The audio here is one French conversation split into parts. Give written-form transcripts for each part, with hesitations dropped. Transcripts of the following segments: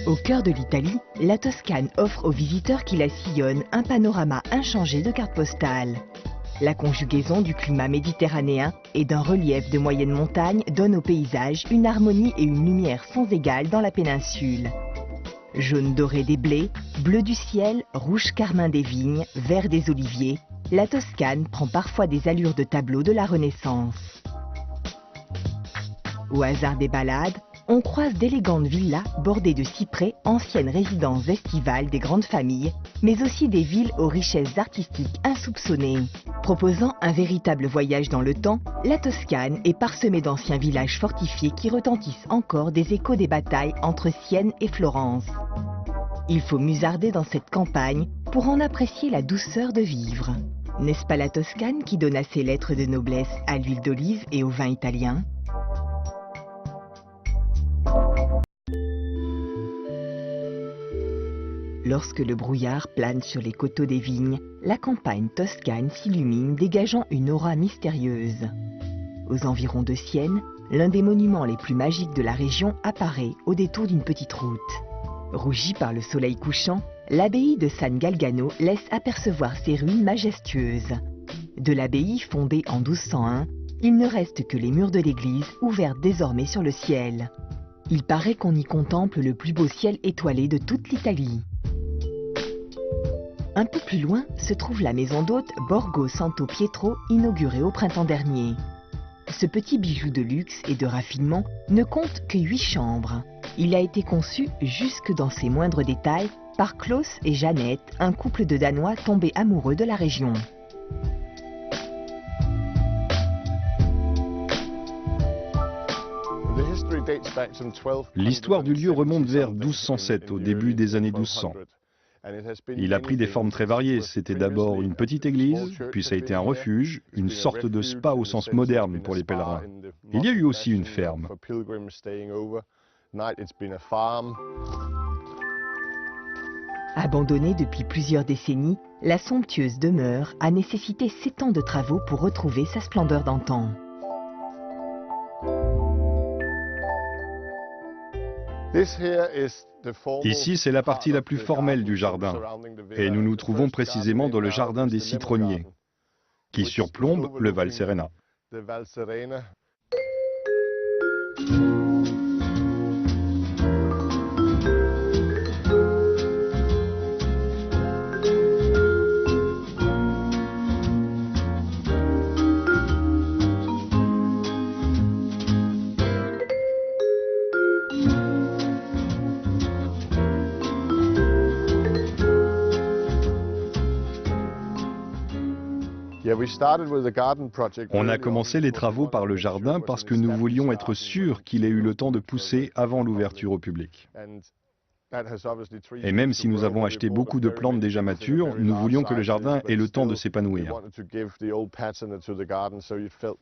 Au cœur de l'Italie, la Toscane offre aux visiteurs qui la sillonnent un panorama inchangé de cartes postales. La conjugaison du climat méditerranéen et d'un relief de moyenne montagne donne au paysage une harmonie et une lumière sans égale dans la péninsule. Jaune doré des blés, bleu du ciel, rouge carmin des vignes, vert des oliviers, la Toscane prend parfois des allures de tableau de la Renaissance. Au hasard des balades, on croise d'élégantes villas bordées de cyprès, anciennes résidences estivales des grandes familles, mais aussi des villes aux richesses artistiques insoupçonnées. Proposant un véritable voyage dans le temps, la Toscane est parsemée d'anciens villages fortifiés qui retentissent encore des échos des batailles entre Sienne et Florence. Il faut musarder dans cette campagne pour en apprécier la douceur de vivre. N'est-ce pas la Toscane qui donna ses lettres de noblesse à l'huile d'olive et au vin italien ? Lorsque le brouillard plane sur les coteaux des vignes, la campagne toscane s'illumine, dégageant une aura mystérieuse. Aux environs de Sienne, l'un des monuments les plus magiques de la région apparaît au détour d'une petite route. Rougie par le soleil couchant, l'abbaye de San Galgano laisse apercevoir ses ruines majestueuses. De l'abbaye fondée en 1201, il ne reste que les murs de l'église, ouverts désormais sur le ciel. Il paraît qu'on y contemple le plus beau ciel étoilé de toute l'Italie. Un peu plus loin se trouve la maison d'hôte Borgo Santo Pietro, inaugurée au printemps dernier. Ce petit bijou de luxe et de raffinement ne compte que 8 chambres. Il a été conçu jusque dans ses moindres détails par Klaus et Jeannette, un couple de Danois tombés amoureux de la région. L'histoire du lieu remonte vers 1207, au début des années 1200. Il a pris des formes très variées. C'était d'abord une petite église, puis ça a été un refuge, une sorte de spa au sens moderne pour les pèlerins. Il y a eu aussi une ferme. Abandonnée depuis plusieurs décennies, la somptueuse demeure a nécessité 7 ans de travaux pour retrouver sa splendeur d'antan. Ici, c'est la partie la plus formelle du jardin, et nous nous trouvons précisément dans le jardin des citronniers, qui surplombe le Val Serena. On a commencé les travaux par le jardin parce que nous voulions être sûrs qu'il ait eu le temps de pousser avant l'ouverture au public. Et même si nous avons acheté beaucoup de plantes déjà matures, nous voulions que le jardin ait le temps de s'épanouir.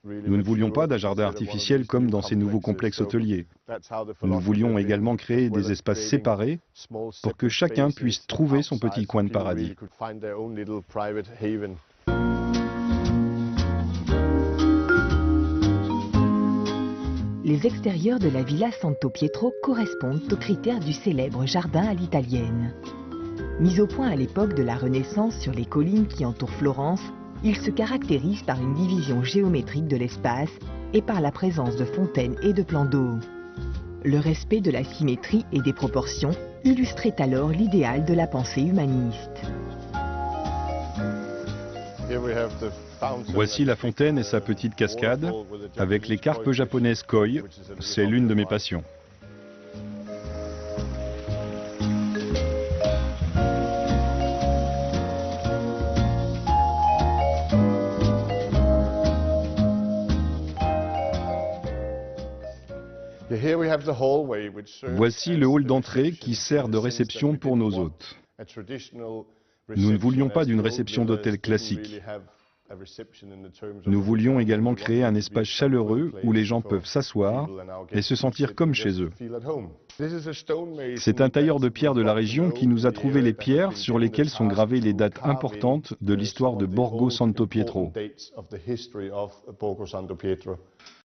Nous ne voulions pas d'un jardin artificiel comme dans ces nouveaux complexes hôteliers. Nous voulions également créer des espaces séparés pour que chacun puisse trouver son petit coin de paradis. Les extérieurs de la Villa Santo Pietro correspondent aux critères du célèbre jardin à l'italienne. Mis au point à l'époque de la Renaissance sur les collines qui entourent Florence, il se caractérise par une division géométrique de l'espace et par la présence de fontaines et de plans d'eau. Le respect de la symétrie et des proportions illustrait alors l'idéal de la pensée humaniste. Voici la fontaine et sa petite cascade, avec les carpes japonaises koi. C'est l'une de mes passions. Voici le hall d'entrée qui sert de réception pour nos hôtes. Nous ne voulions pas d'une réception d'hôtel classique. Nous voulions également créer un espace chaleureux où les gens peuvent s'asseoir et se sentir comme chez eux. C'est un tailleur de pierre de la région qui nous a trouvé les pierres sur lesquelles sont gravées les dates importantes de l'histoire de Borgo Santo Pietro.